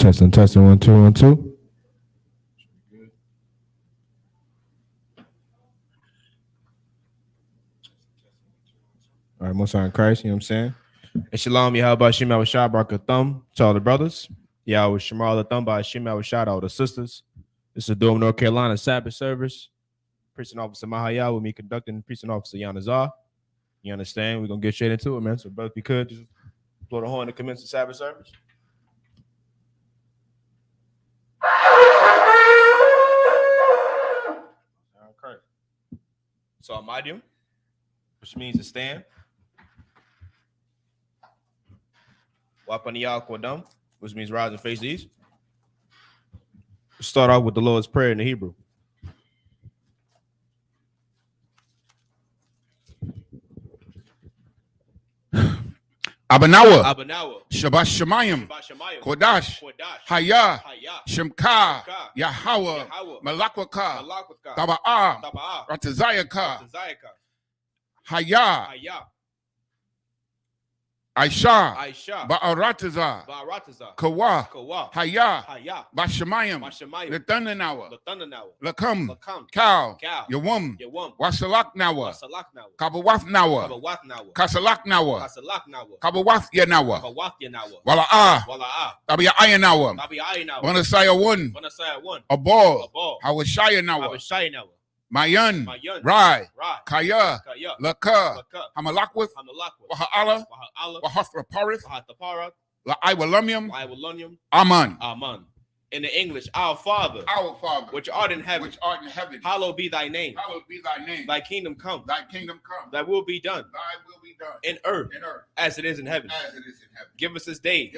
Testing, 1, 2, 1, 2. All right, most in Christ, you know what I'm saying? And shalom, Yahweh Shem Shah Thumb to all the brothers. Yahweh Shemal Thumb by Shem Shah to all the sisters. This is Durham, North Carolina Sabbath service. Preaching officer Mahaya with me conducting preaching officer Yanazar. You understand? We're gonna get straight into it, man. So, brother, if you could just blow the horn to commence the Sabbath service. Okay. So Amadium, which means to stand. Wapaniyah Kodam, which means rise and face these. Start off with the Lord's Prayer in the Hebrew. Abanawa, Shabbat Shemayim, Kodash, Haya, Shemka, Yahweh, Malakwaka, Taba'ah, Ratazayaka, Haya, Aisha, Ba'arataza, Kawa, Haya, Bashamayim, Lathananawa, Lakam, Kal, Yawum, Wasalak Nawa, Kabawath Nawa, Kasalak Nawa, Kabawath Yanawa, Wala'ah, Tabia Ayanawa, Bonasaya 1, Abol, Hawashaya Nawa, Mayan, Rai, Kaya, Laka, Hamalakwith, Waha'ala, Wahathraparith, La'iwalumium, Aman. In the English, our Father, which art in heaven, hallowed be thy name. Thy kingdom come. Thy will be done. In earth, as it is in heaven. Give us this day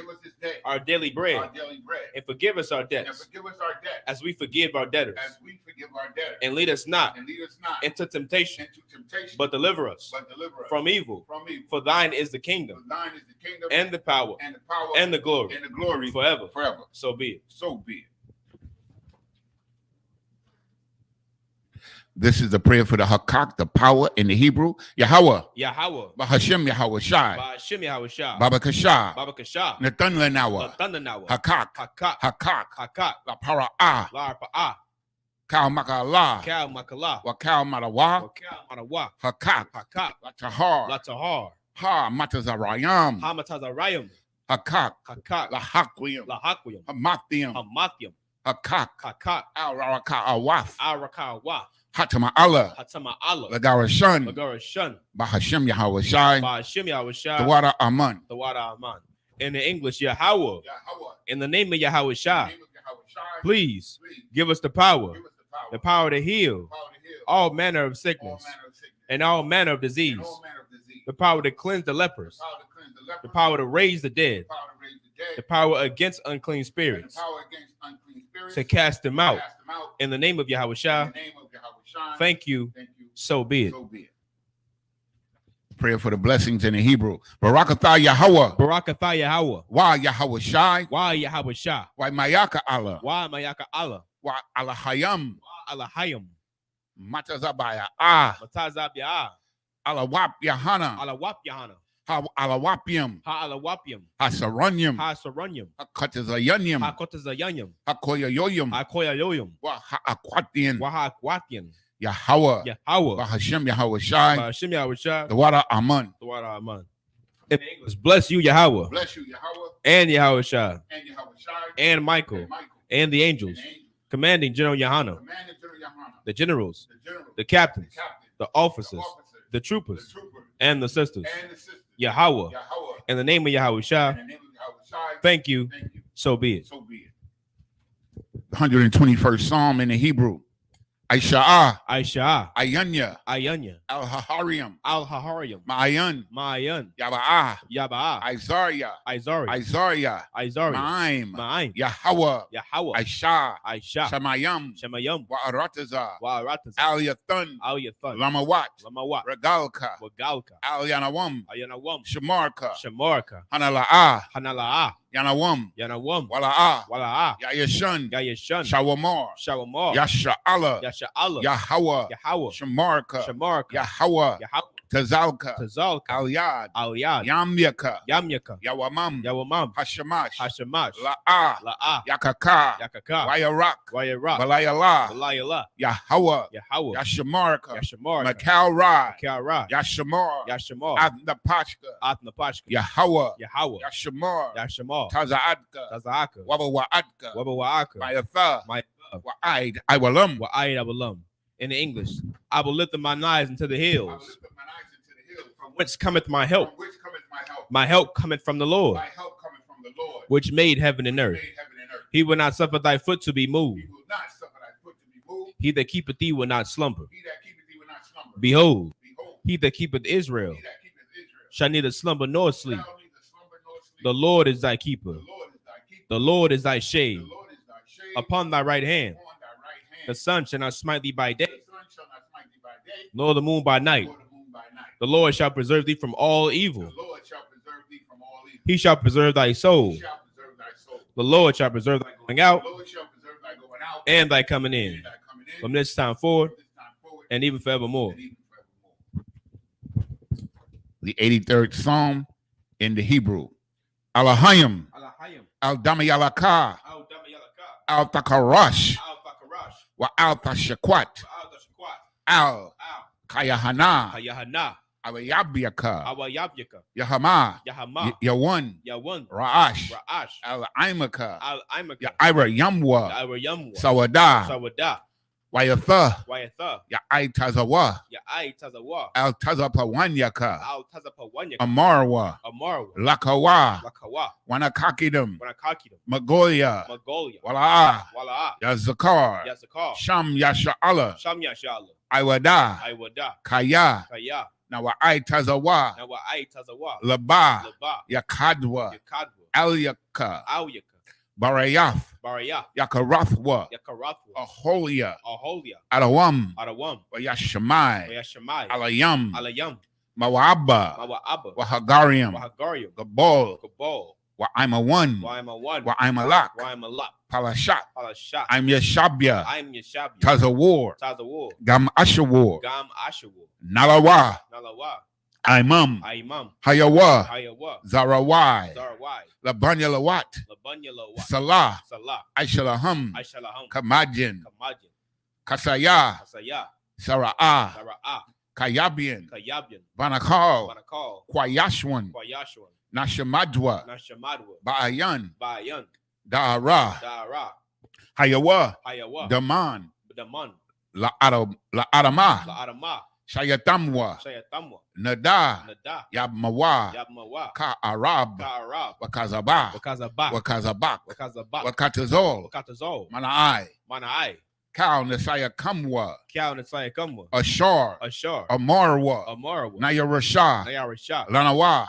our daily bread. And forgive us our debts. As we forgive our debtors. And lead us not into temptation, but deliver us from evil. For thine is the kingdom, and the power, and the glory, forever. So be it. This is the prayer for the Hakak, the power in the Hebrew. Yahweh. Bahashem Yahweh Shai. Baba Kasha. Nathan Lenawa. Hakak. La Para'ah. Kal Makala. Wakal Marawa. Hakak. La Tahar. Ha Matazarayam. Hakak. La Hakwiyam. Hamathium. Hakak. Al Raka Awaf. Hatama Allah. Lagarashan. Bahashem Yahweh Shai. The water Aman. In the English, Yahweh. In the name of Yahweh Shai. Please give us the power to heal all manner of sickness and all manner of disease. The power to cleanse the lepers. The power to raise the dead. The power against unclean spirits. To cast them out. In the name of Yahweh Shai. Thank you. So be it. Prayer for the blessings in the Hebrew. Barakatha Yahweh. Wa Yahweh Shai. Wa Mayaka Allah. Wa Alahayam. Matazabaya. Alawap Yahana. Alawapium. Hasaranyam. Hakatazayanyam. Hakoyayoyum. Wa Haakwatian. Yahweh. Bahashem Yahweh Shai. The water Aman. In English, bless you, Yahweh. And Yahweh Shai. And Michael. And the angels. Commanding General Yahana. The generals. The captains. The officers. The troopers. And the sisters. Yahweh. In the name of Yahweh Shai. Thank you. So be it. 121st Psalm in the Hebrew. Aisha, Ayanya, Al-Haharium, Ma'ayan, Yaba'ah, Isaiah, Ma'im, Yahweh, Aisha, Shemayam, Wa'arataza, Al-Yathan, Lamawat, Regalka, Al-Yanawam, Shemarka, Hanala'ah, Yanawam, Wala'ah, Yayashan, Shawamar, Yasha'Allah, Yahweh, Shemarka, Yahweh, Tazalka, Alyad, Yamyaka, Yawamam, Hashamash, La'ah, Yakaka, Wayarak, Balayala, Yahweh, Yashamarka, Makal Ra, Yashamar, Atnapashka, Yahweh, Yashamar, Tazaadka, Wabawaadka, Mayatha, Wa'aid, Iwalam. In the English, I will lift up mine eyes into the hills. From whence cometh my help? My help cometh from the Lord, which made heaven and earth. He will not suffer thy foot to be moved. He that keepeth thee will not slumber. Behold, he that keepeth Israel shall neither slumber nor sleep. The Lord is thy keeper. The Lord is thy shade upon thy right hand. The sun shall not smite thee by day, nor the moon by night. The Lord shall preserve thee from all evil. He shall preserve thy soul. The Lord shall preserve thy going out and thy coming in, from this time forward and even forevermore. The 83rd Psalm in the Hebrew. Alahayim, Al-Damayalaka, Al-Takarash, Wa Al-Tashakwat, Al-Kayahana, Awayabyaka, Yahama, Yawan, Ra'ash, Al-Aimaka, Yaira Yamwa, Sawada, Wayatha, Ya'ai Tazawa, Al-Tazapawanyaka, Amarwa, Lakawa, Wanakakidum, Magoya, Walaa, Yazakar, Sham Yasha'ala, Iwada, Kaya, Nawa'ai Tazawa, Laba, Yakadwa, Alyaka, Barayath, Yakarathwa, Aholia, Adawam, Yashamai, Alayam, Mawaba, Wahagarium, Gabol, Wa'ima Wa'ima Palashat, I'm Yeshabia, Tazawar, Gam Ashawar, Nalawa, Imam, Hayawa, Zarawai, Labanyalawat, Salah, Aishalaham, Kamajin, Kasaya, Sara'ah, Kayabian, Banakal, Kwayashwan, Nashamadwa, Ba'ayan, Da'ara, Hayawa, Daman, La Adama, Shayatamwa, Nada, Yabmawa, Ka Arab, Wakazabak, Wakatazol, Manai, Kal Nasaya Kamwa, Ashar, Amarwa, Nayarasha, Lanawa,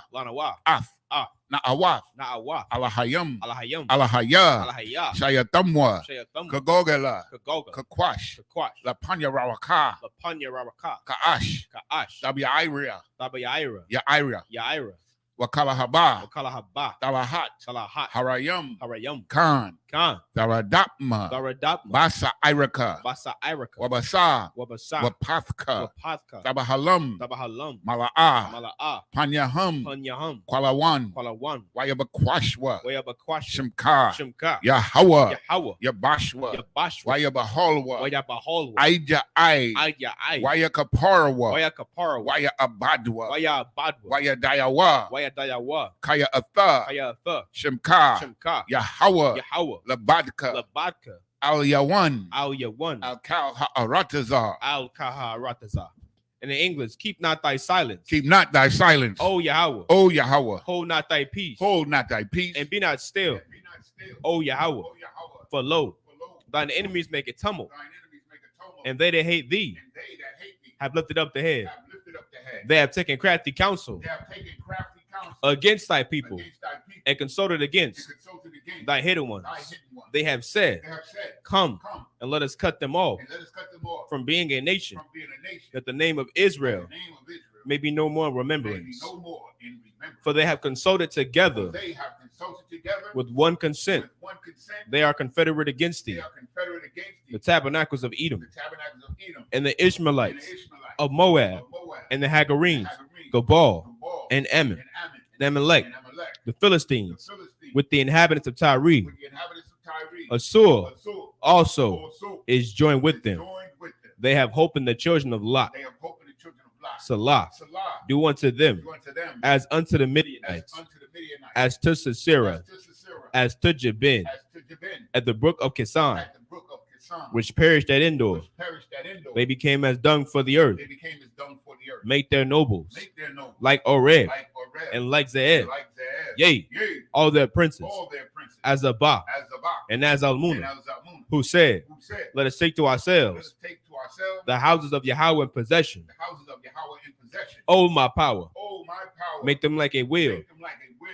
Af, Na'awaf, Alahayam, Alahaya, Shayatamwa, Kagogela, Kakwash, Lapanya Rawaka, Kaash, Dabiaira, Yaira, Wakalahaba, Talahat, Harayam, Khan, Daradapma, Basa Iraka, Wabasa, Wapathka, Dabahalam, Mala'ah, Panyaham, Kwalawan, Wayabakwashwa, Shimka, Yahweh, Yabashwa, Wayabaholwa, Aija Ai, Wayakaparwa, Wayabadwa, Wayadayawa, Kaya Atha, Shimka, Yahweh, Labadka, Al Yawan, Al Kal Ha'aratazar. In the English, keep not thy silence. O Yahweh. Hold not thy peace. And be not still. O Yahweh. For lo, thine enemies make it tumult. And they that hate thee have lifted up the head. They have taken crafty counsel against thy people and consulted against thy hidden ones. They have said, come and let us cut them off from being a nation, that the name of Israel may be no more in remembrance. For they have consulted together with one consent. They are confederate against thee, the tabernacles of Edom, and the Ishmaelites of Moab, and the Hagarenes, Gabal, and Ammon, and Amalek, the Philistines, with the inhabitants of Tyre. Assur also is joined with them. They have hope in the children of Lot. Salah, do unto them as unto the Midianites, as to Sisera, as to Jabin, at the brook of Kisan, which perished at Endor. They became as dung for the earth. Make their nobles like Oreb and like Zeeb. Yea, all their princes, as Abba and as Almunah, who said, let us take to ourselves the houses of Yahweh in possession. Oh, my power, make them like a wheel,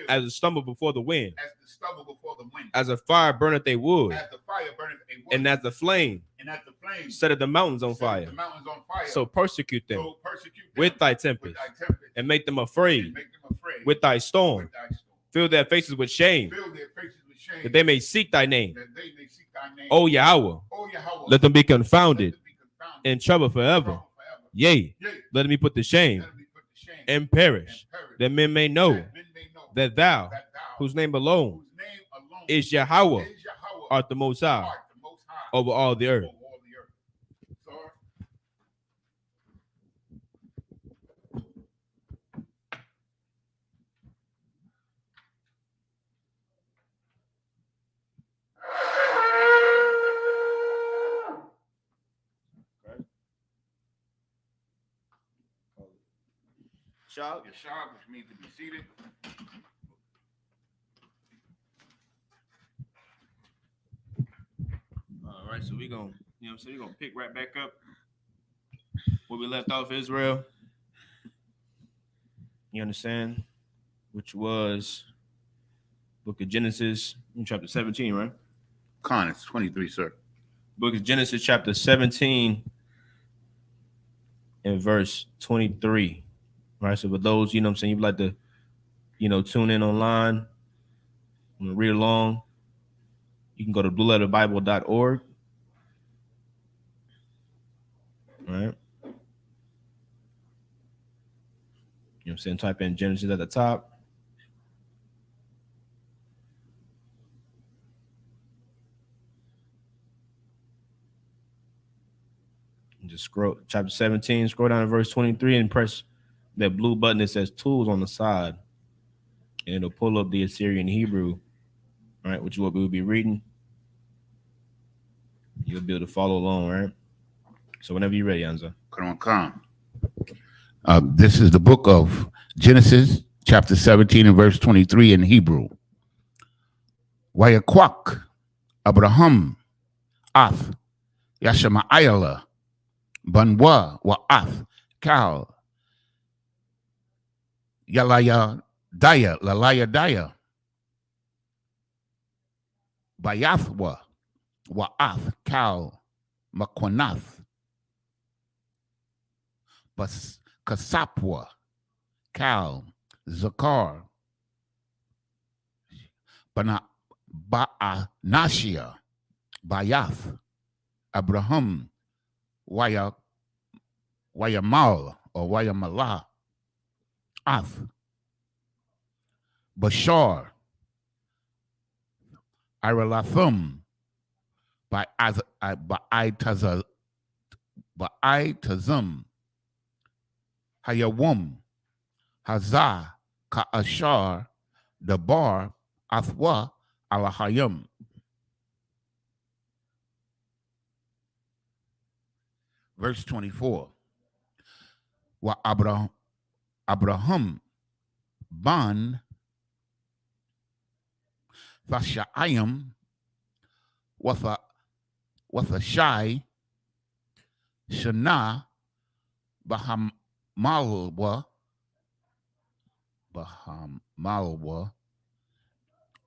as a stumble before the wind, as a fire burneth a wood, and as the flame setteth the mountains on fire. So persecute them with thy tempest, and make them afraid with thy storm. Fill their faces with shame, that they may seek thy name. O Yahweh, let them be confounded in trouble forever. Yea, let them be put to shame and perish, that men may know that thou, whose name alone is Yahweh, art the Most High over all the earth. Yashab, which means to be seated. All right, so we're gonna, we're gonna pick right back up where we left off Israel. You understand? Which was Book of Genesis, chapter 17, right? Con, it's 23, sir. Book of Genesis, chapter 17, and verse 23. Right, so for those, you'd like to, tune in online, read along, you can go to blueletterbible.org. Right. Type in Genesis at the top. And just scroll, chapter 17, scroll down to verse 23 and press that blue button that says tools on the side, and it'll pull up the Assyrian Hebrew, right, which is what we'll be reading. You'll be able to follow along, right? So whenever you're ready, Anza. Come. This is the book of Genesis, chapter 17 and verse 23 in Hebrew. Wayakwak, Abraham, Ath, Yashma'ayala, Banwa, Wa'ath, Kal, Lalaya Daya, Bayathwa, Wa'ath, Kal, Makwanath, Bas Kasapwa, Kal, Zakar, Ba'anashia, Bayath, Abraham, Wayamal or Wayamala, Ath, Bashar, Iralathum, Ba'itazum, Hayawum, Hazah, Ka'ashar, Dabar, Athwa, Alahayim. Verse 24. Wa Abraham ban Thashayim with a shy Shana Bahamalwa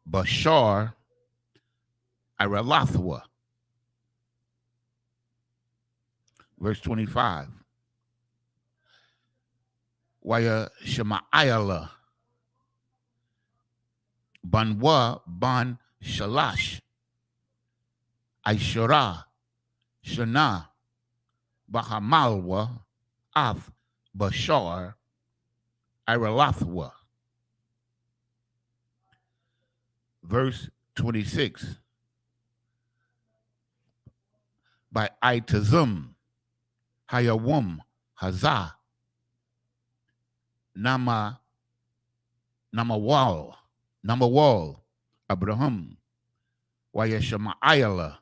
Bashar Iralathwa. Verse 25. Waya Shema'ayala Banwa Ban Shalash Aishara Shana Bahamalwa Af Bashar Iralathwa. Verse 26. By Itazum Hayawum Hazah Namawal Abraham Wayeshamayala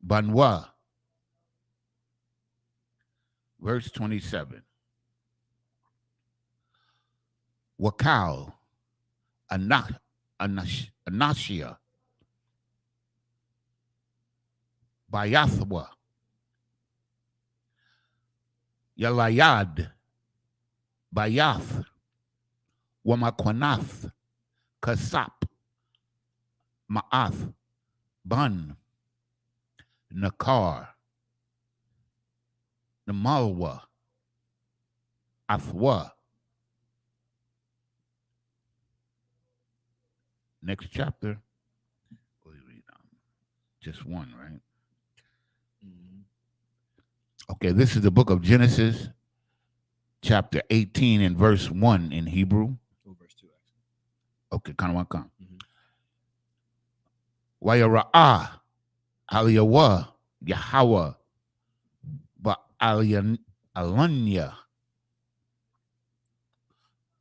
Banwa. Verse 27. Wakal Anashia Bayathwa Yalayad Bayath Wamakwanath Kasap Ma'ath Bun Nakar Namalwa Athwa. Next chapter. Just one, right? Okay, this is the book of Genesis, chapter 18 and verse 1 in Hebrew. Oh, verse 2, actually. Okay, kind of one come. Wayara'ah Aliyawa Yahweh Ba'alanya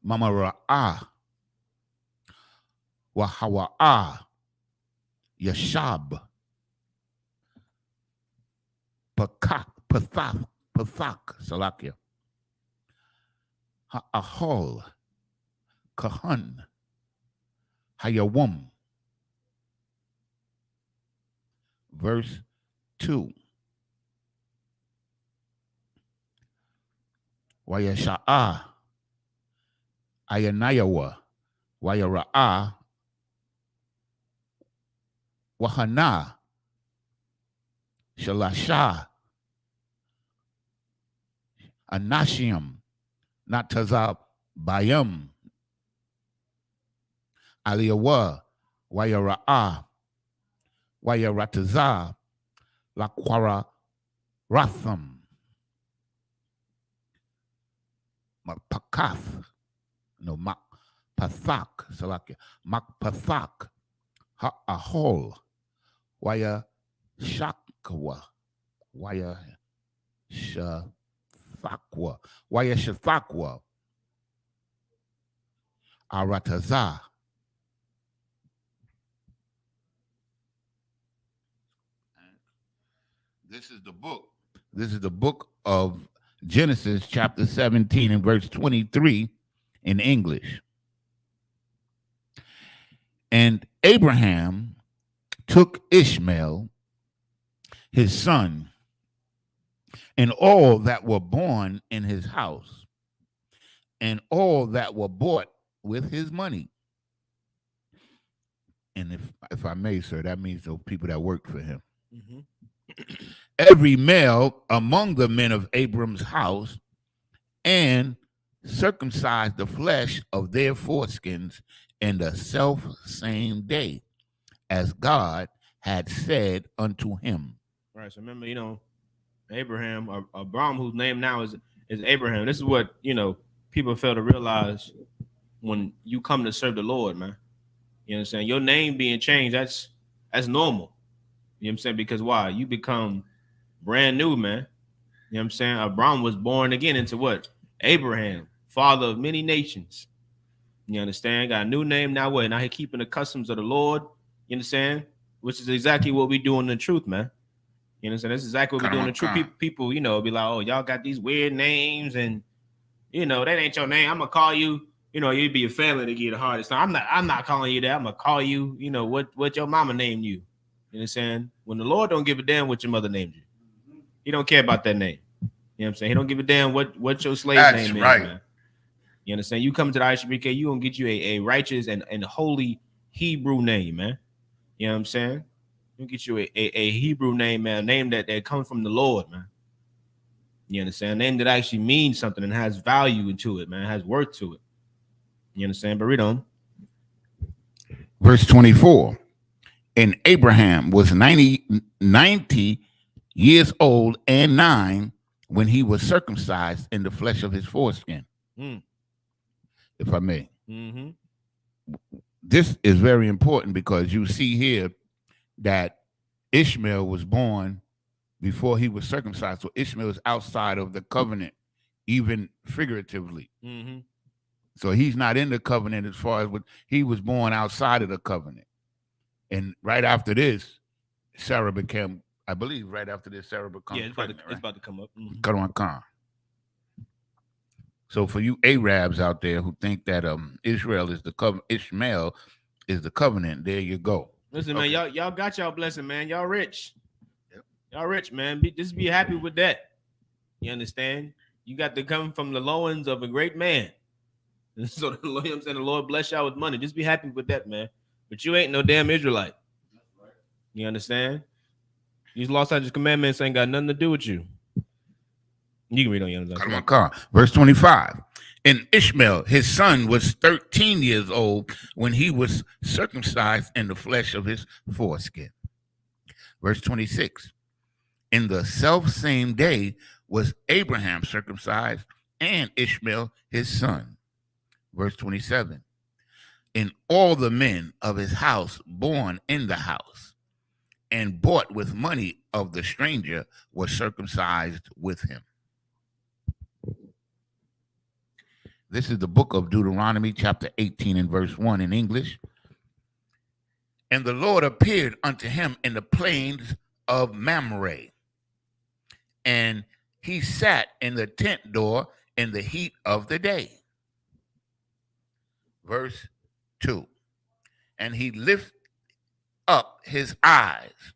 Mama Ra'ah Wahawa'ah Yashab Pathak Salakia Ha'ahol Kahan Hayawum. Verse 2. Wayasha'ah Ayanayawa Wayara'ah Wahana Shalasha Anashiam Natazab Bayam Aliyawa Wayara'ah Wayarataza Laquara Ratham Makpakath no Makpathak Salakia Makpathak Ha'ahol Waya Shakwa Waya Shathakwa Waya Shathakwa Arataza. This is the book. This is the book of Genesis, chapter 17 and verse 23 in English. And Abraham took Ishmael, his son, and all that were born in his house, and all that were bought with his money. And if I may, sir, that means those people that worked for him. Mm-hmm. Every male among the men of Abram's house, and circumcised the flesh of their foreskins in the self same day, as God had said unto him. Right. So remember, Abraham, or Abram, whose name now is Abraham. This is what, people fail to realize when you come to serve the Lord, man. You understand? Your name being changed, that's normal. You know what I'm saying? Because why? You become brand new, man. You know what I'm saying? Abram was born again into what? Abraham, father of many nations. You understand? Got a new name now. What? Now he keeping the customs of the Lord. You understand? Which is exactly what we do in the truth, man. You understand? That's exactly what we do in the truth. People, be like, oh, y'all got these weird names, and that ain't your name. I'm gonna call you. You'd be a family to get the hardest time. I'm not calling you that. I'm gonna call you. What your mama named you. You understand? When the Lord don't give a damn what your mother named you, He don't care about that name. You know what I'm saying? He don't give a damn what your slave name is, man. You understand? You come to the Isupk, you gonna get you a righteous and holy Hebrew name, man. You know what I'm saying? You get you a Hebrew name, man, a name that comes from the Lord, man. You understand? A name that actually means something and has value into it, man, has worth to it. You understand? But read on. Verse 24. And Abraham was 90 years old and 9 when he was circumcised in the flesh of his foreskin. If I may. This is very important because you see here that Ishmael was born before he was circumcised. So Ishmael is outside of the covenant, even figuratively. So he's not in the covenant as far as what he was born outside of the covenant. And right after this, Sarah became, I believe, right after this, Sarah becomes pregnant. It's about to come up. Come. So for you Arabs out there who think that Israel is the covenant, Ishmael is the covenant, there you go. Listen, man, y'all got y'all blessing, man. Y'all rich. Yep. Y'all rich, man. Just be happy with that. You understand? You got to come from the loins of a great man. So the Lord bless y'all with money. Just be happy with that, man. But you ain't no damn Israelite. Right. You understand? These Los Angeles commandments ain't got nothing to do with you. You can read on your own. Verse 25. And Ishmael, his son, was 13 years old when he was circumcised in the flesh of his foreskin. Verse 26. In the selfsame day was Abraham circumcised and Ishmael his son. Verse 27, and all the men of his house born in the house and bought with money of the stranger were circumcised with him. This is the book of Deuteronomy, chapter 18 and verse 1 in English. And the Lord appeared unto him in the plains of Mamre, and he sat in the tent door in the heat of the day. Verse 2, and he lifted up his eyes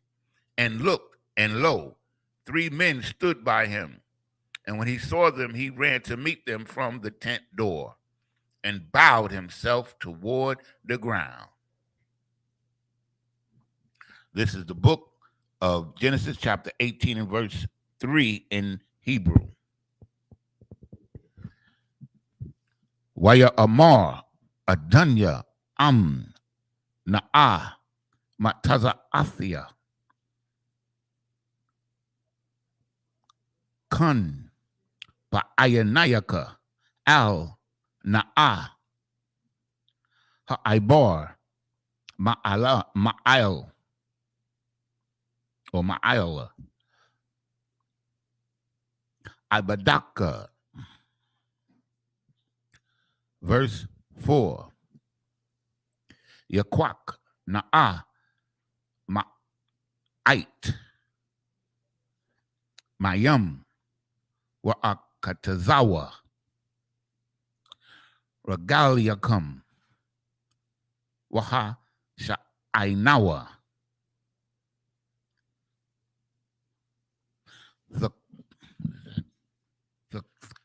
and looked, and lo, 3 men stood by him. And when he saw them, he ran to meet them from the tent door and bowed himself toward the ground. This is the book of Genesis, chapter 18 and verse 3 in Hebrew. Waya Amar Adunya Na'a Mataza Athia Kun Ba'ayanayaka Al Na'a Ha'aibar Ma'il or Ma'il Ibadaka. Verse 4. Yakwak Na'a Ma'ait Mayam Wa'akatazawa Regaliakum Waha Sha'ainawa the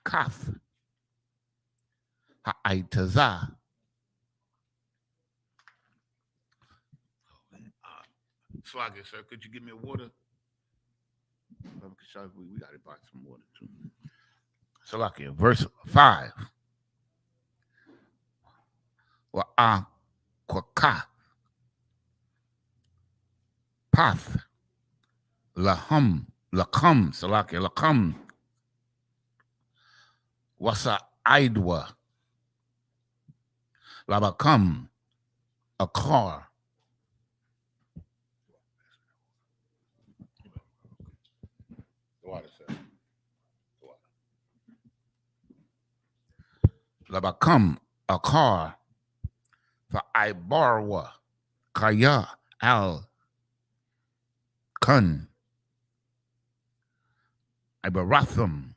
Kath Ha'aitaza. Swagger, sir, could you give me a water? We got to buy some water too. Salakia, verse 5. Wa'akwaka Path Lahum Lakam Salakia Lakam Wasa Aidwa Labakam Akar. Labakam Akar for Ibarwa Kaya Al Kun Ibaratham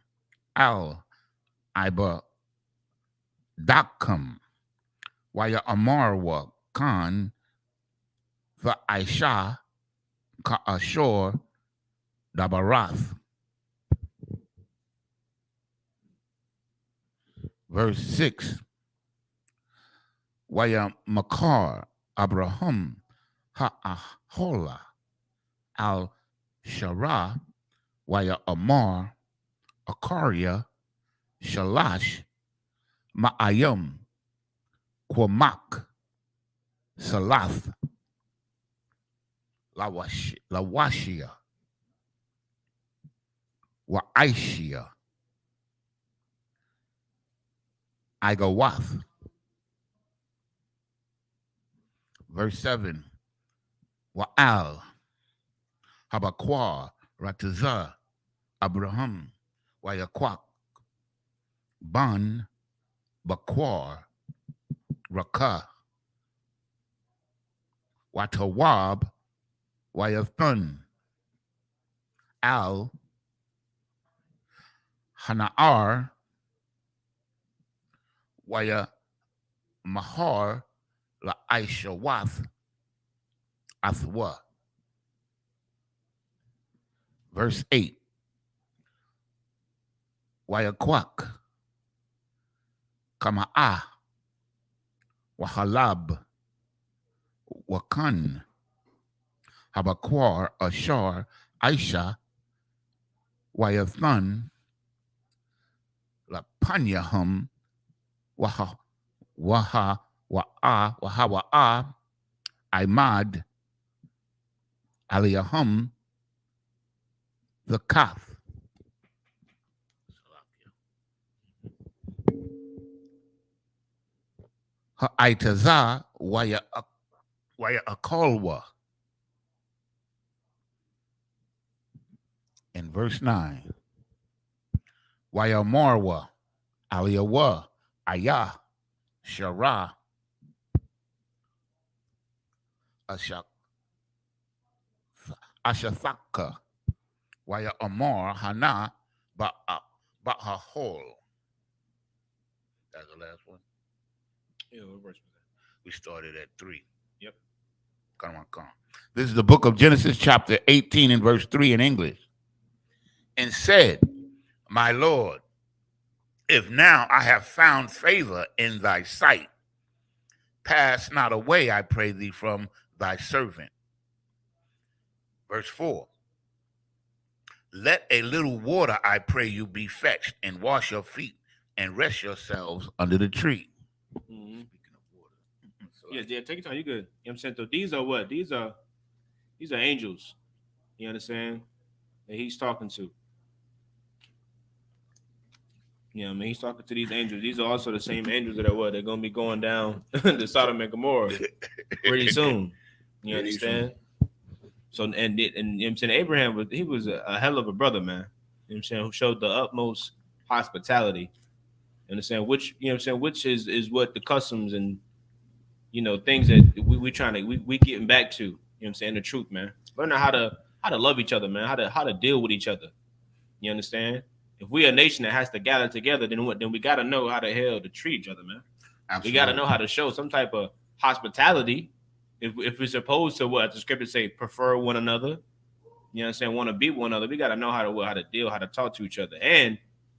Al Ibadakam Waya Amarwa Khan for Aisha Ka Ashor Dabarath. Verse 6. Waya Makar Abraham Ha'ahola Al Shara Waya Amar Akaria Shalash Ma'ayam Kwamak Salath Lawashia wa Aishia, Igawath. Verse 7, wa Al, Habakwa, Ratazah, Abraham, wa Yaquak, Ban, Bakwar, Rakah, wa Tawab, wa Yathun, Al, Hanaar, Waya Mahar, La Aishawath, Athwa. Verse 8, Waya Kwak, Kama'ah, Wahalab, Wakan, Habakwar, Ashar, Aisha, Wayathun, La Panyahum, Waha, Wahawa'a, Imad, Aliyahum, the Kath. Ha'itaza, Waya Akolwa. In verse 9, Waya Marwa, Aliyawa, Ayah, Shara, Ashathaka, Waya Amar, Hana, Ba'ahol. That's the last one. Yeah, what verse was that? We started at 3. Yep. Come on. This is the book of Genesis, chapter 18, and verse 3 in English. And said, my Lord, if now I have found favor in thy sight, pass not away, I pray thee, from thy servant. Verse 4, let a little water, I pray you, be fetched, and wash your feet, and rest yourselves under the tree. Mm-hmm. Speaking of water. Yeah, take your time. You good. You know what I'm saying? So these are what? These are angels. You understand? That he's talking to. You know what I mean? He's talking to these angels. These are also the same angels that are what? They're going to be going down to Sodom and Gomorrah pretty soon. You understand? So, and you know what I'm saying? Abraham, was a hell of a brother, man. You know what I'm saying? Who showed the utmost hospitality. You understand? Which, you know what I'm saying? Which is what the customs and, you know, things that we trying to, we getting back to. You know what I'm saying? The truth, man. Learning how to love each other, man. How to deal with each other. You understand? If we a nation that has to gather together, then we got to know how the hell to treat each other, man. Absolutely. We got to know how to show some type of hospitality. If we're supposed to, what the scriptures say, prefer one another, you know what I'm saying, want to be one another, we got to know how to deal, how to talk to each other. And,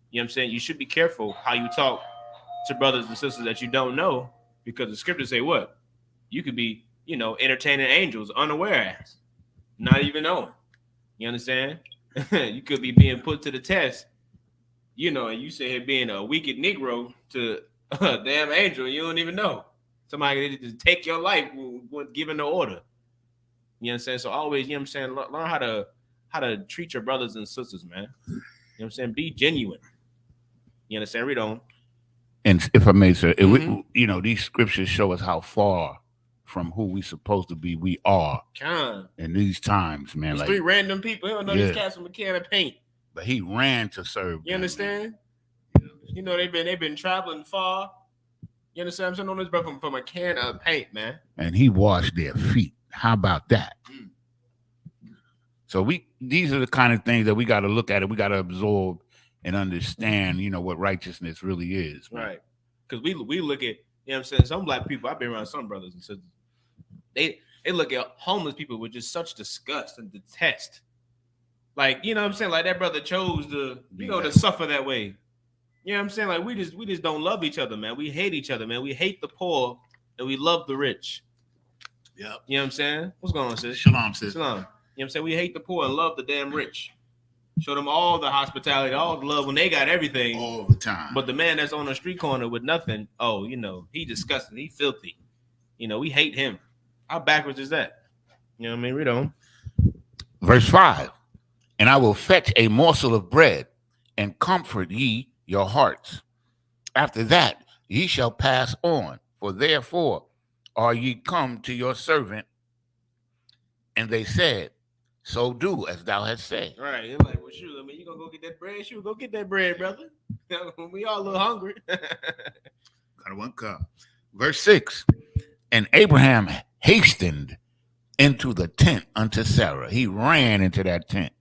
you know what I'm saying, you should be careful how you talk to brothers and sisters that you don't know, because the scriptures say what? You could be, you know, entertaining angels unaware as, not even knowing. You understand? You could be being put to the test. You know, and you say here being a wicked Negro to a damn angel, you don't even know. Somebody just take your life giving the order. You know what I'm saying? So always, you know what I'm saying, learn how to treat your brothers and sisters, man. You know what I'm saying? Be genuine. You understand? Read on. And if I may, sir, you know, these scriptures show us how far from who we supposed to be we are in these times, man. These like 3 random people. You don't know these cats from a can of paint. But he ran to serve. You understand? You know, they've been traveling far. You understand? I'm saying, on this brother from a can of paint, man. And he washed their feet. How about that? So these are the kind of things that we got to look at it. We got to absorb and understand, you know, what righteousness really is. Man. Right. Because we look at, you know what I'm saying, some black people, I've been around some brothers and sisters. They look at homeless people with just such disgust and detest. Like, you know what I'm saying? Like that brother chose to, you know, to suffer that way. You know what I'm saying? Like we just don't love each other, man. We hate each other, man. We hate the poor and we love the rich. Yep. You know what I'm saying? What's going on, sis? Shalom, sis. Shalom. You know what I'm saying? We hate the poor and love the damn rich. Show them all the hospitality, all the love when they got everything. All the time. But the man that's on the street corner with nothing, oh, you know, he disgusting. He filthy. You know, we hate him. How backwards is that? You know what I mean? Read on. Verse 5. And I will fetch a morsel of bread, and comfort ye your hearts. After that ye shall pass on, for therefore are ye come to your servant. And they said, so do as thou hast said. Right. You're like, well, shoot, I mean, you gonna go get that bread? Shoot, go get that bread, brother. We all a little hungry. Got one cup. Verse 6. And Abraham hastened into the tent unto Sarah. He ran into that tent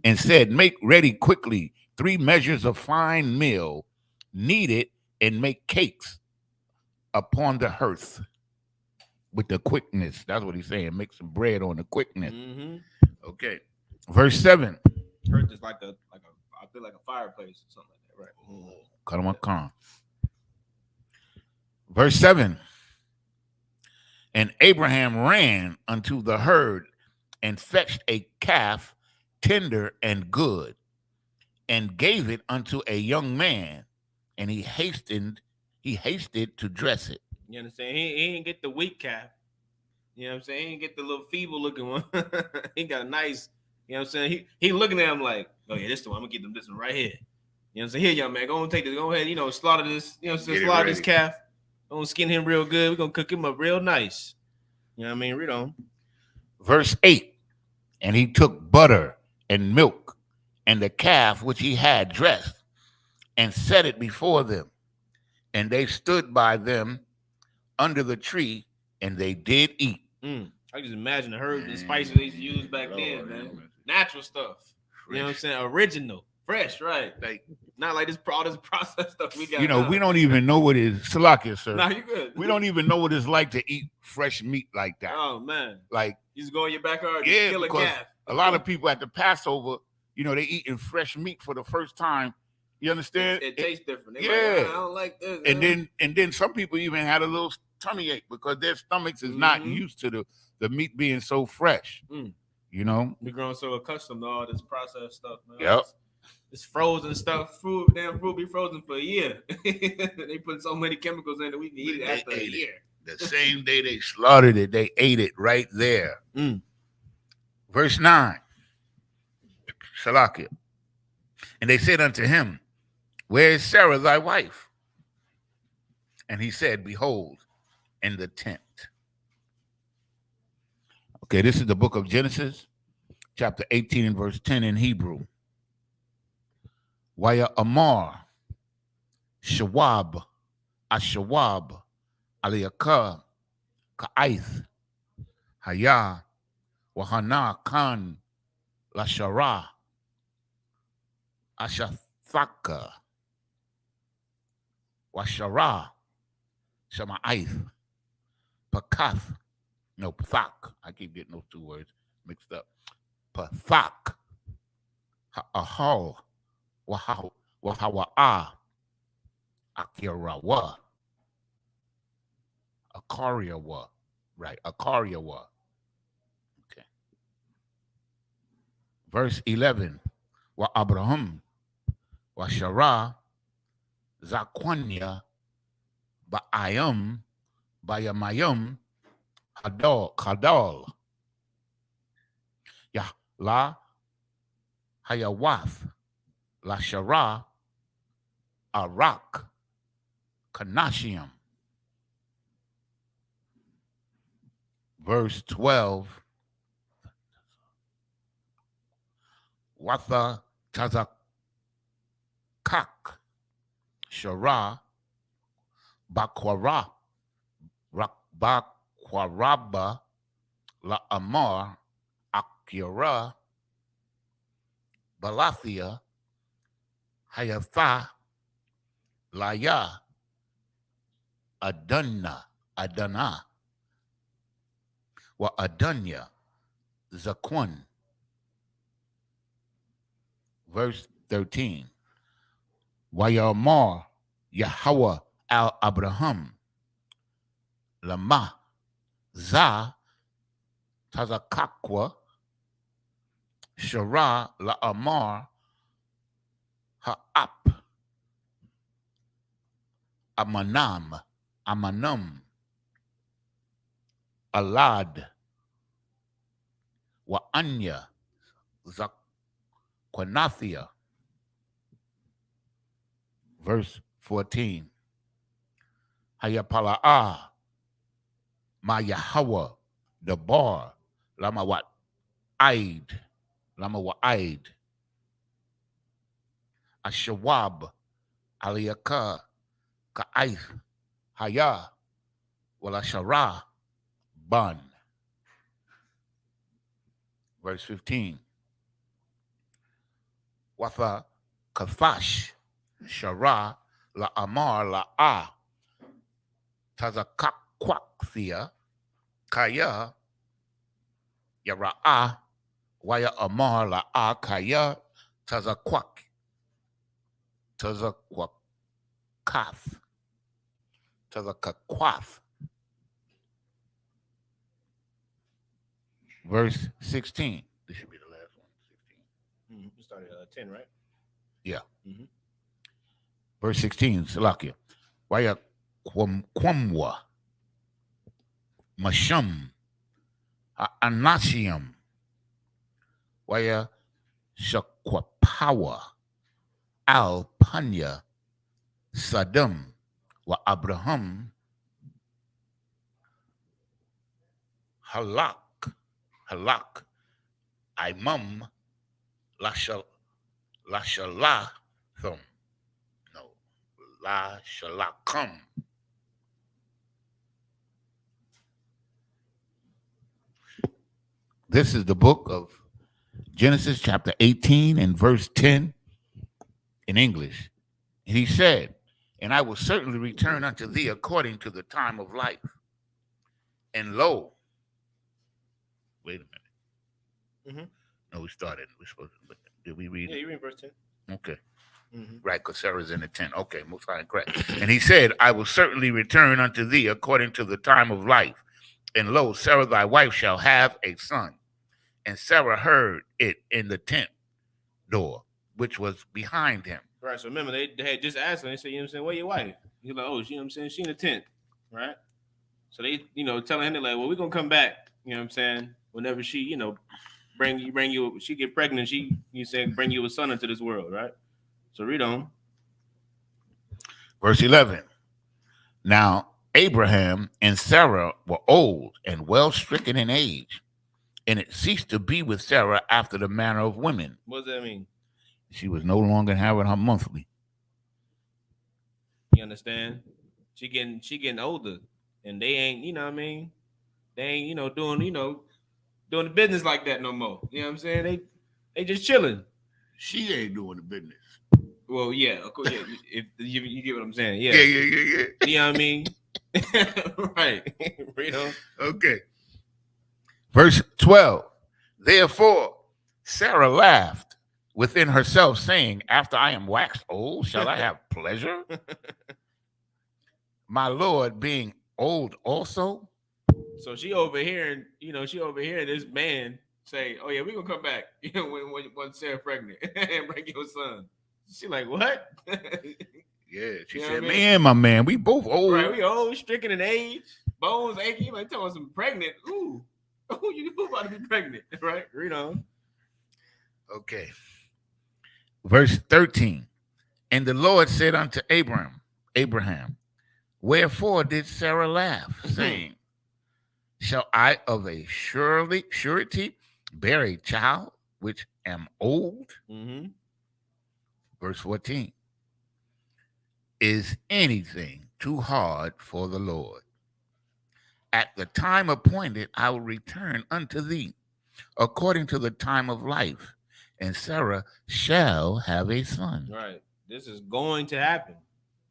and said, make ready quickly 3 measures of fine meal, knead it, and make cakes upon the hearth with the quickness. That's what he's saying. Make some bread on the quickness. Okay. Verse 7. Hearth is like I feel like a fireplace or something like that, right? Come. Verse 7. And Abraham ran unto the herd and fetched a calf, tender and good, and gave it unto a young man, and he hasted to dress it. You understand? He didn't get the weak calf. You know what I'm saying? He didn't get the little feeble looking one. He got a nice, you know what I'm saying? He looking at him like, oh yeah, this the one. I'm gonna get them this one right here. You know what I'm saying? Here, young man, go and take this. Go ahead, slaughter this, slaughter this calf. Go and skin him real good. We're gonna cook him up real nice. You know what I mean? Read on. Verse 8. And he took butter and milk and the calf which he had dressed and set it before them. And they stood by them under the tree, and they did eat. I just imagine the herbs and spices they used to use back then, man. Natural stuff. Fresh. You know what I'm saying? Original. Fresh, right? Like not like all this processed stuff we got. We don't even know what is Salakia, sir. Nah, you good. We don't even know what it's like to eat fresh meat like that. Oh man. Like you just go in your backyard and kill a calf. A lot of people at the Passover, they eating fresh meat for the first time. You understand? It tastes different. They're like, I don't like this. And then some people even had a little tummy ache because their stomachs is not used to the meat being so fresh. We're growing so accustomed to all this processed stuff, man. Yep. It's frozen stuff. Fruit be frozen for a year. They put so many chemicals in that we can eat it after a year. The same day they slaughtered it, they ate it right there. Verse 9. Salakia. And they said unto him, where is Sarah thy wife? And he said, behold, in the tent. Okay, this is the book of Genesis, chapter 18 and verse 10 in Hebrew. Waya Amar, Shawab, Ashawab, Aliyakar, Ka'ith, Haya, Wahana Khan, Lashara, Ashathaka, Washara, Shama'ith, Pakath, Pathak. I keep getting those 2 words mixed up. Pathak, Ahal, Wahawa'a, Akirawa, Akariawa, right? Akariawa. Okay. Verse 11. Wa Abraham, wa Shara, Zaquanya, Ba'ayam, Bayamayam, Hadal, Yah La Hayawath, La Shara, Arak, Kanashiam. Verse 12. Watha Tazakak, Shara, Bakwara, Bakwaraba, La Amar, Akira, Balathia, Hayatha, Laya, Adana, Wa Adanya, Zaquan. Verse 13. Wayamar Yahweh al Abraham Lama Za Tazakakwa Shara La Amar Ha'ap Amanam Alad Wa Anya Quinathia. Verse 14. Hayapala'a ma Yahweh the bar lama wat aid ashawab aliyaka ka'aith haya wala shara ban. Verse 15. Watha kafash shara la amar la a tazakakwathia kaya yara'a waya amar la a kaya tazakwath tazakakwath. Verse 16. This should be the last one. 16. You started 10, right? Yeah. Verse 16. Salakia. Waya kwamwa masham anasium waya shakwapawa al panya sadam wa abraham halak imam lashalathum no lashalakam. This is the book of Genesis chapter 18 and verse 10 in English. And he said, and I will certainly return unto thee according to the time of life. And lo, wait a minute. No, we started. We're supposed to, did we read? Yeah, you read verse 10. Okay. Right, because Sarah's in the 10. Okay, most high and correct. And he said, I will certainly return unto thee according to the time of life. And lo, Sarah thy wife shall have a son. And Sarah heard it in the tent door, which was behind him. Right, so remember, they had just asked him, they said, you know what I'm saying, where your wife? He's like, oh, you know what I'm saying, she in the tent, right? So they, telling him, they're like, well, we're going to come back, you know what I'm saying, whenever she, bring you, she get pregnant, you said, bring you a son into this world, right? So read on. Verse 11. Now, Abraham and Sarah were old and well stricken in age, and it ceased to be with Sarah after the manner of women. What does that mean? She was no longer having her monthly. You understand? She getting older, and they ain't, you know what I mean? They ain't, doing the business like that no more. You know what I'm saying? They just chilling. She ain't doing the business. Well, yeah, of course, yeah. If you get what I'm saying, yeah. Yeah. You know what I mean? Right. Read on. Okay. Verse 12. Therefore, Sarah laughed within herself, saying, after I am waxed old, shall I have pleasure? My Lord being old also. So she overhearing this man say, oh yeah, we're gonna come back, when Sarah pregnant and bring you a son. She like, what? Yeah, she said, man, my man, we both old. Right, we old, stricken in age, bones aching. You like telling us I'm pregnant. Ooh, you about to be pregnant, right? Read on. Okay. Verse 13. And the Lord said unto Abraham, wherefore did Sarah laugh, saying, shall I of a surety bear a child which am old? Verse 14. Is anything too hard for the Lord? At the time appointed, I will return unto thee according to the time of life, and Sarah shall have a son. Right. This is going to happen.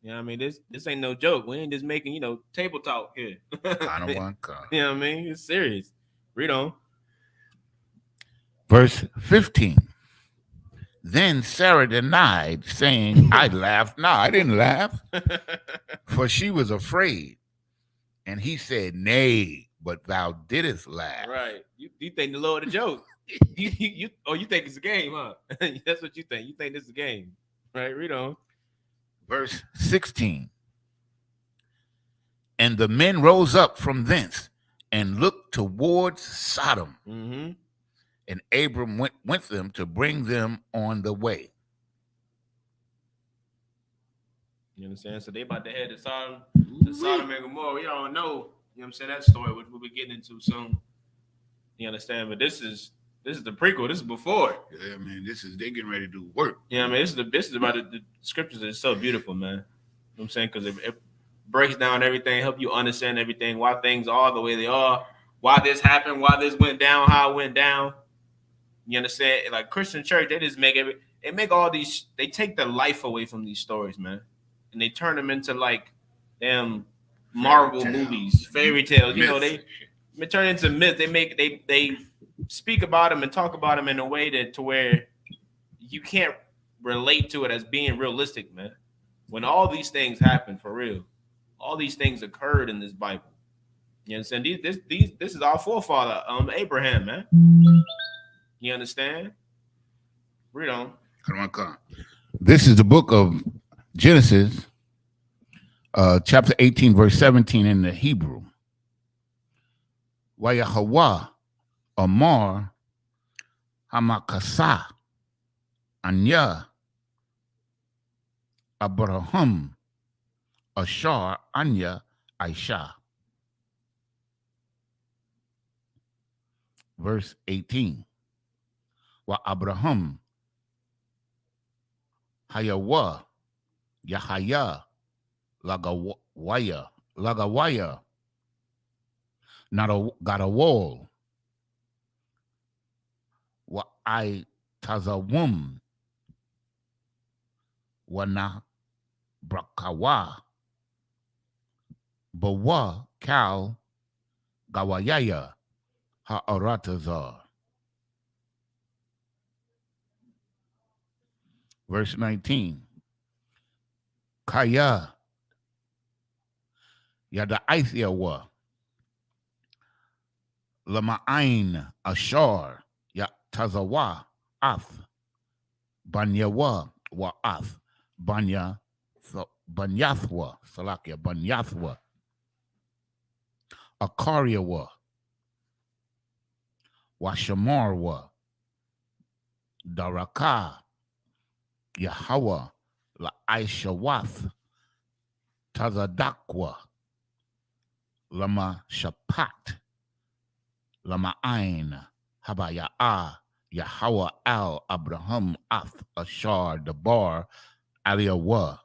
You know what I mean? This ain't no joke. We ain't just making, table talk here. Kind of one kind. You know what I mean? It's serious. Read on. Verse 15. Then Sarah denied, saying, I laughed. No, I didn't laugh, for she was afraid. And he said, nay, but thou didst laugh. Right. You think the Lord a joke. you think it's a game, huh? That's what you think. You think this is a game. Right, read on. Verse 16. And the men rose up from thence and looked towards Sodom. And Abram went with them to bring them on the way. You understand? So they about to head to Sodom and Gomorrah. We all know, you know what I'm saying, that story, which we'll be getting into soon. You understand? But this is the prequel. This is before. Yeah, man. They getting ready to do work. Yeah, I mean, this is about the scriptures are so beautiful, man. You know what I'm saying? Because it breaks down everything, help you understand everything, why things are the way they are, why this happened, why this went down, how it went down. You understand? Like Christian church, they just make all these, they take the life away from these stories, man. And they turn them into like damn Marvel movies, fairy tales. You know, they turn into myths. They speak about them and talk about them in a way that to where you can't relate to it as being realistic, man. When all these things happen for real, all these things occurred in this Bible. You understand? This is our forefather, Abraham, man. You understand? Read on. Come on. This is the book of Genesis, chapter 18, verse 17 in the Hebrew. Wayahawa Amar Hamakasa Anya Abraham Ashar Anya Aisha. Verse 18. Wa Abraham Hayawa Yahaya Lagawaya got a wall. Wa I Tazawum Wana Brakawa Bawa Kal Gawayaya Ha'aratazar. Verse 19. Kaya Yada Aithiawa Lama'ain Ashar Ya Tazawa Ath Banyawa Wa Ath Banyathwa Salakia Banyathwa Akariawa Washamarwa Daraka Yahweh La Aishawath Tazadakwa Lama Shapat Lama Ain Habaya'ah Yahweh Al Abraham Ath Ashar Dabar Aliyawa.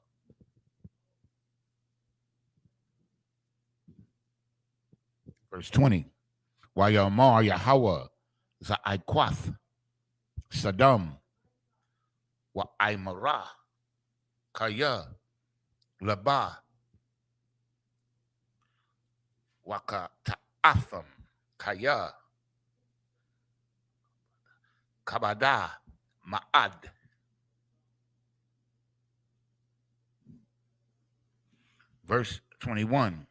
Verse 20. Wayamar Yahweh Za'ikwath Saddam Wa Aimara Kaya Laba Waka Ta'atham Kaya Kabada Ma'ad. Verse 21.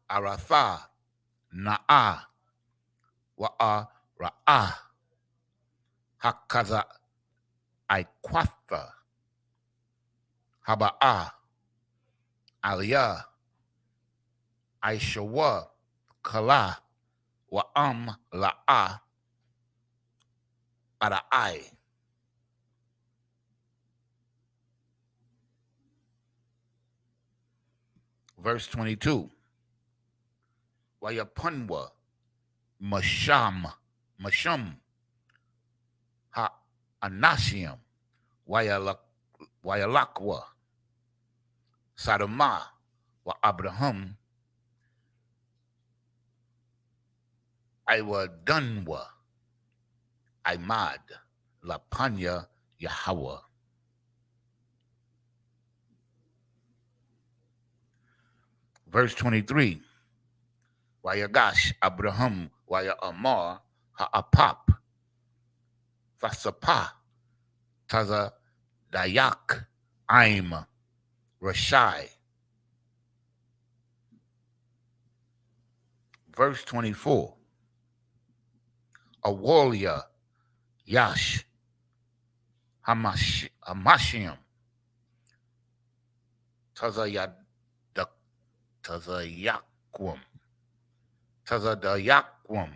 Aratha Na'a Wa'a Ra'ah Hakaza Aikwatha Haba'a Aliyah Aishawa Kala Wa'am La'a Ara'ai. Verse 22. Wayapunwa Masham Ha Anasium Wayalakwa Sadama Wa Abraham Iwa Dunwa Imad Lapanya Yahweh. Verse 23. Wayagash Abraham Waya Amar Ha'apap Vasapa Taza Dayak Aim Rashai. Verse 24. Awalia Yash Hamashim Tazadayakwam Bakwam,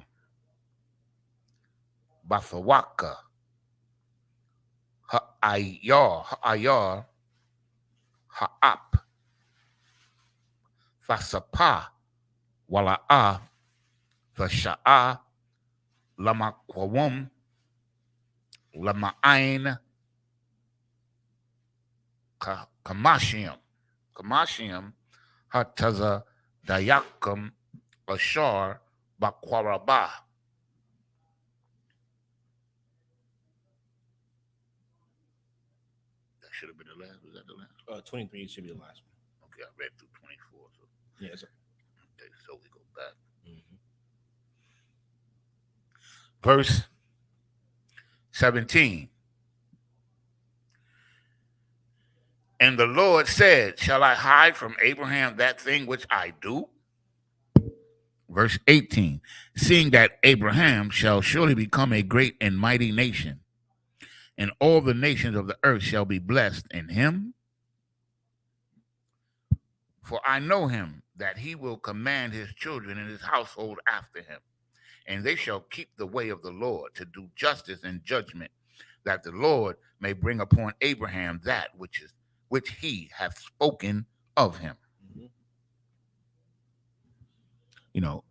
Bathawaka, Ha'ayar, Ha'ap, Fasapa, Wala'a, Vasha'a, Lamakwawam, Lama'ain, Kamashiam, Hataza, Dayakam, Ashar, Bakwaraba. That should have been the last. Was that the last? 23 should be the last one. Okay, I read through 24. So. Yeah, sir. Okay, so we go back. Verse 17. And the Lord said, shall I hide from Abraham that thing which I do? Verse 18. Seeing that Abraham shall surely become a great and mighty nation, and all the nations of the earth shall be blessed in him. For I know him, that he will command his children and his household after him, and they shall keep the way of the Lord, to do justice and judgment, that the Lord may bring upon Abraham that which he hath spoken of him. You know,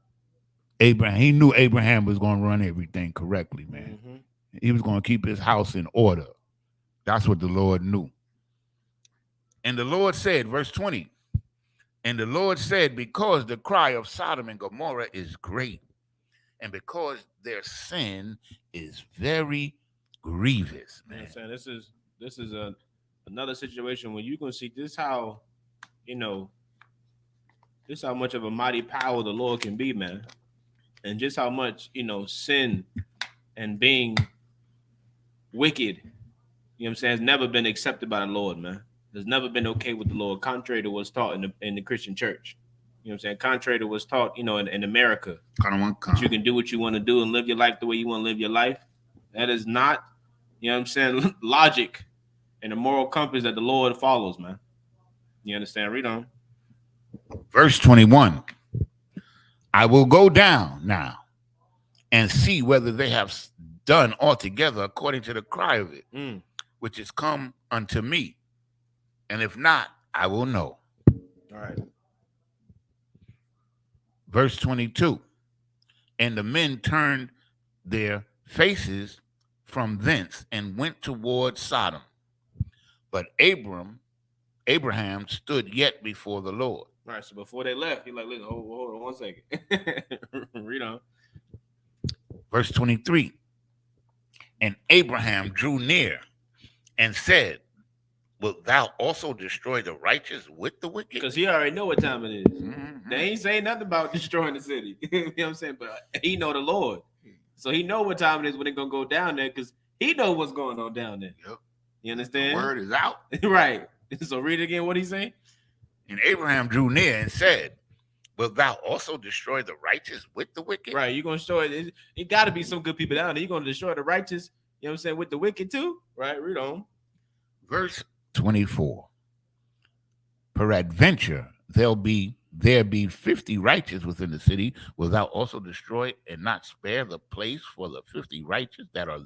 Abraham, he knew Abraham was going to run everything correctly, man. He was going to keep his house in order. That's what the Lord knew. And the Lord said, verse 20, and the Lord said, because the cry of Sodom and Gomorrah is great, and because their sin is very grievous, man. You know what I'm saying? This is another situation where you're going to see this how, this how much of a mighty power the Lord can be, man. And just how much, sin and being wicked, what I'm saying, has never been accepted by the Lord, man. It's never been okay with the Lord, contrary to what's taught in the Christian church. You know what I'm saying? Contrary to what's taught, in America. That you can do what you want to do and live your life the way you want to live your life. That is not, logic and the moral compass that the Lord follows, man. You understand? Read on. Verse 21. I will go down now and see whether they have done altogether according to the cry of it, which is come unto me. And if not, I will know. All right. Verse 22. And the men turned their faces from thence and went toward Sodom. But Abraham stood yet before the Lord. All right, so before they left, he's like, listen, hold on 1 second. Read on. Verse 23. And Abraham drew near and said, wilt thou also destroy the righteous with the wicked? Because he already know what time it is. They ain't saying nothing about destroying the city. You know what I'm saying? But he know the Lord. So he know what time it is when they're going to go down there, because he know what's going on down there. Yep. You understand? The word is out. Right. So read again what he's saying. And Abraham drew near and said, wilt thou also destroy the righteous with the wicked? Right. You're going to destroy it. It got to be some good people down there. You're going to destroy the righteous, you know what I'm saying, with the wicked too. Right. Read on. Verse 24. Peradventure, there be 50 righteous within the city. Wilt thou also destroy and not spare the place for the 50 righteous that are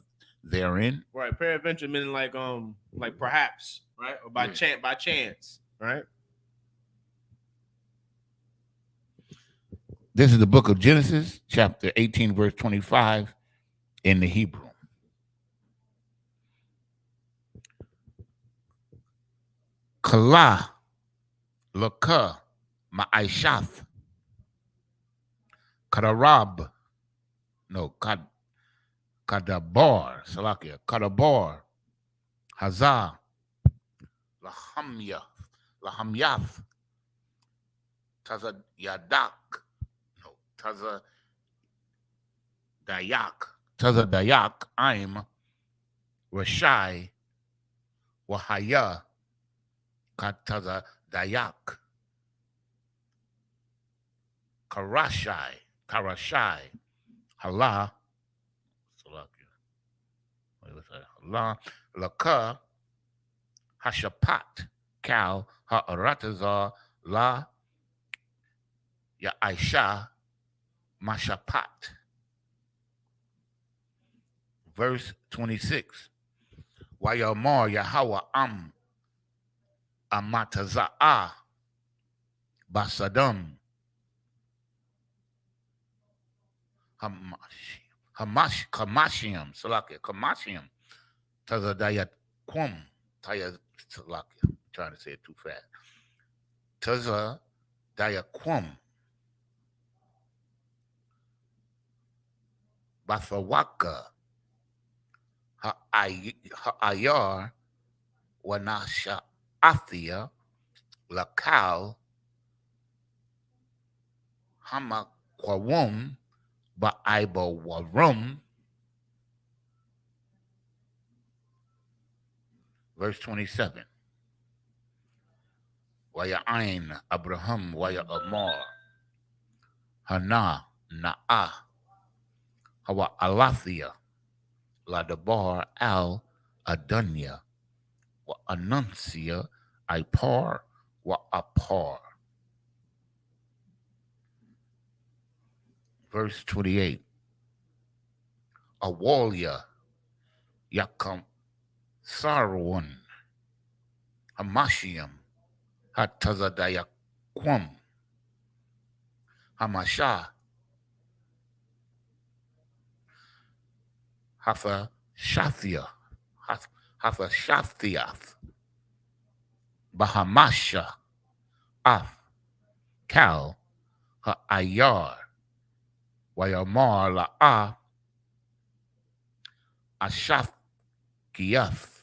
therein? Right. Peradventure meaning like perhaps, right? Or by chance, right? This is the book of Genesis, chapter 18, verse 25 in the Hebrew. Kala, Laka, Ma'aishath, Kadarab, Kadabar, Salakia, Kadabar, Hazah, Lahamyath, Taza Dayak, Aim, Rashai, Wahaya, Kataza Dayak, Karashai, Hala, Hala, Laka, Hashapat, Kal, Ha'aratazar, La, Ya'aisha, Mashapat. Verse 26. Wayamar Yahweh Amataza'ah Basadam Kamashiam Salakia Kamashiam Tazadayat Kwum Taya Salakia. Trying to say it too fast. Tazadayat Kwum Bathawaka Ha'ayar Wanasha Athia Lakal Hamakwawum Ba'aiba Warum. Verse 27. Waya Ain Abraham Waya Amar Hana Na'ah Hawa Alathia Ladabar Al Adunya Wa Anuncia Ipar Wa Apar. Verse 28. Awalia Yakam Sarwan Hamashiam Hatazadaya Kwam Hamasha Hafa Shathia Hafa Shathiath Bahamasha Af Kal Ha'ayar Wayamar La'ah Ashakiyath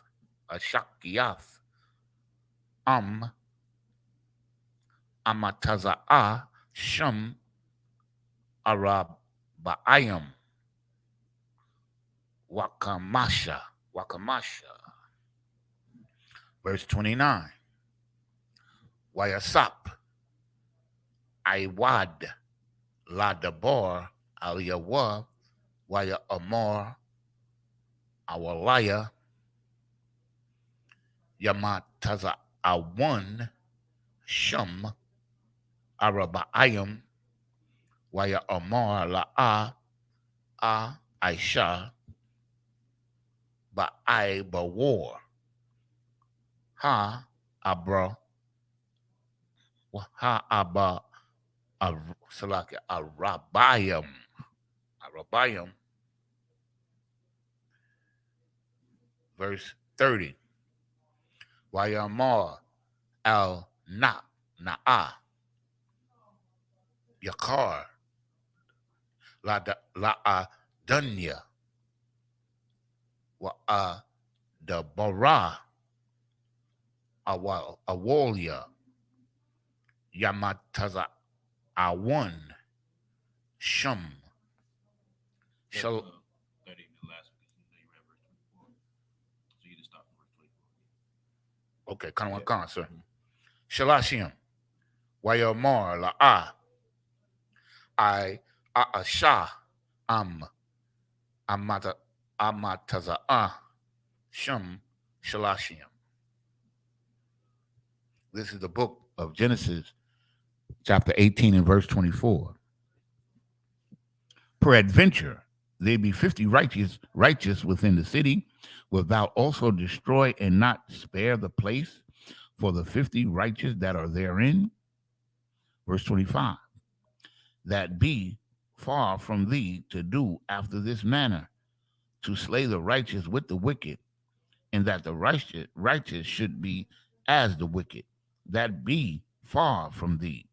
Amataza'ah Shum Araba'ayam Wakamasha. Verse 29. Wayasap Iwad Ladabar Aliyawa Waya Amar Awalaya Yamataza Awan Shum Araba'ayam Waya Amar La'ah Aisha Ba'ai Bawar Ha Abra Ha Abba Salaki Arabayam. Verse 30. Wayamar Al Na'ah Yakar La Dunya Wa the Bara Awalia Yamataza Awan Shum Shal. Okay, come on, sir. Shalashim Wayamar La'ah Asha Amataza'ah Shum Shalashim. This is the book of Genesis, chapter 18 and verse 24. Peradventure, there be 50 righteous within the city, wilt thou also destroy and not spare the place for the 50 righteous that are therein? Verse 25. That be far from thee to do after this manner, to slay the righteous with the wicked, and that the righteous should be as the wicked. That be far from thee.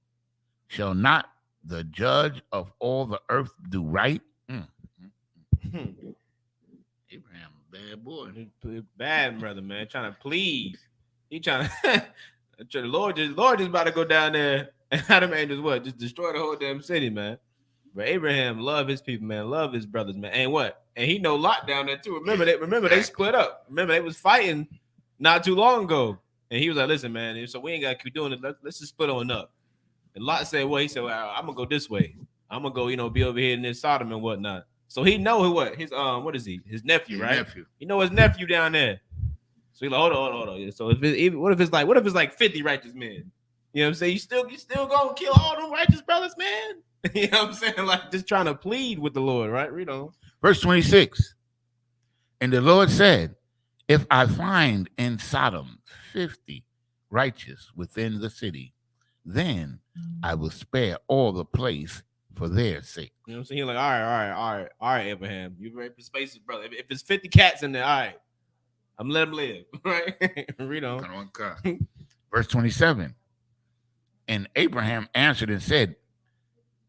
Shall not the judge of all the earth do right? Abraham, bad boy. Bad brother, man. Trying to please. He trying to the Lord just about to go down there and have them angels what? Just destroy the whole damn city, man. But Abraham love his people, man. Love his brothers, man. And what? And he know Lot down there too. Remember they split up. Remember they was fighting not too long ago. And he was like, listen, man, so we ain't got to keep doing it. Let's just split on up. And Lot said, well, he said, well, I'm going to go this way. I'm going to go, be over here in this Sodom and whatnot. So he know what? His, what is he? His nephew, right? Nephew. He know his nephew down there. So he's like, hold on. So what if it's like 50 righteous men? You know what I'm saying? You still going to kill all them righteous brothers, man? You know what I'm saying? Like just trying to plead with the Lord, right? Read on. Verse 26. And the Lord said, if I find in Sodom 50 righteous within the city, then I will spare all the place for their sake. You know what I'm saying? He's like, all right, Abraham. You're very persuasive, brother. If it's 50 cats in there, all right. I'm letting them live. Right? Read on. Verse 27. And Abraham answered and said,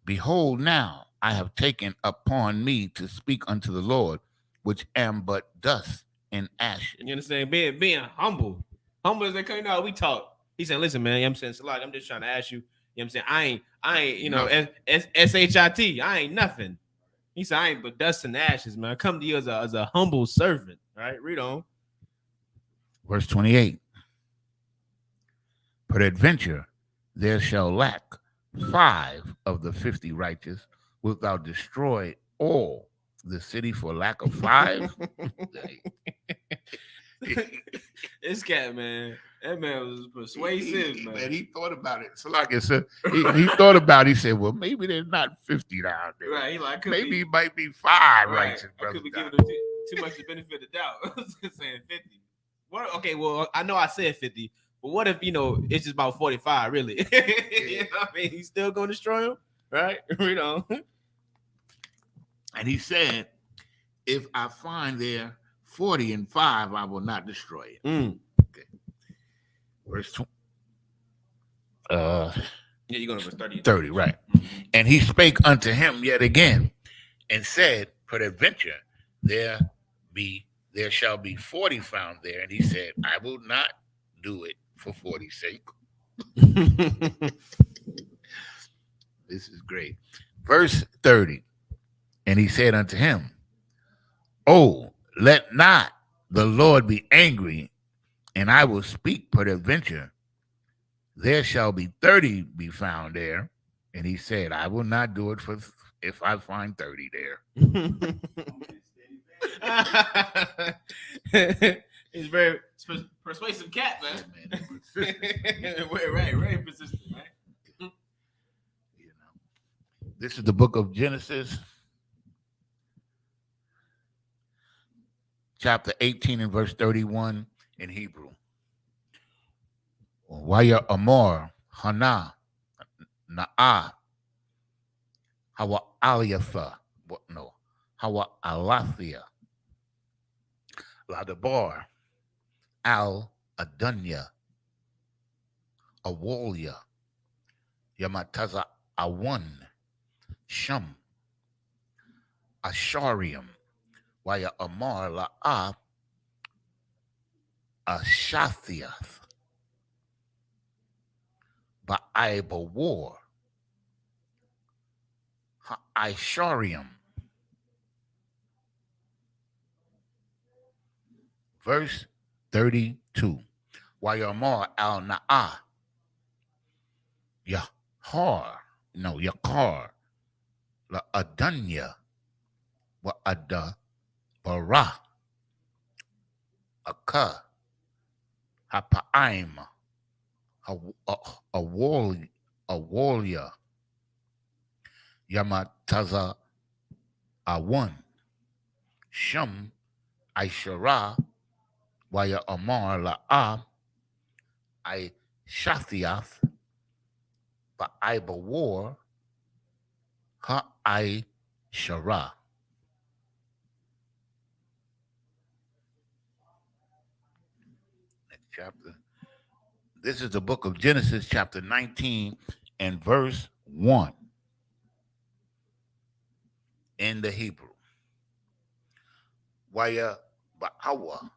behold, now I have taken upon me to speak unto the Lord, which am but dust and ashes. You understand? Being humble. Humble as they come out, we talk. He said, listen, man, you know what I'm saying? Salak, I'm just trying to ask you, you know what I'm saying? I ain't, you know, S-H-I-T. I ain't nothing. He said, I ain't but dust and ashes, man. I come to you as a humble servant. Right? Read on. Verse 28. Peradventure, there shall lack 5 of the 50 righteous, wilt thou destroy all the city for lack of 5? This cat, man. That man was persuasive, man. And he thought about it. So like I said, he thought about it. He said, well, maybe there's not 50 down there. Right. He like, maybe it might be 5 righteous. I could be giving them too much the benefit of the doubt. Saying 50. What? Okay, well, I know I said 50, but what if, you know, it's just about 45, really? You know what I mean? He's still going to destroy him, right? Read on. And he said, if I find there 40 and 5, I will not destroy it. Okay. Verse 20. Yeah, you're going to verse 30. 30, right. And he spake unto him yet again, and said, peradventure, there shall be 40 found there. And he said, I will not do it for 40's sake. This is great. Verse 30. And he said unto him, oh, let not the Lord be angry, and I will speak peradventure. There shall be 30 be found there. And he said, I will not do it for if I find 30 there. He's very persuasive cat, man. Very persistent, right? You know, this is the book of Genesis, chapter 18 and verse 31 in Hebrew. Waya Amor, Hana, Na'a, Hawa Aliatha, Hawa Alathia, Ladabar, Al Adunya, Awalia, Yamataza Awan, Shum, Asharium, Waya Amar La'a, Ashathiath, Ba'aiba war, Ha'isharium. Verse 32. Wayamar al Na'a, Yakar, La Adunya, Wa Ada Bara, Aka, Hapa'aim, Awalia, Yamataza Awan, Shum, Aishara, Waya Amar La'a, I Shathiath, Ba'aiba war, Ha I Shara. Next chapter. This is the book of Genesis, chapter 19 and verse 1 in the Hebrew. Waya Ba'awa,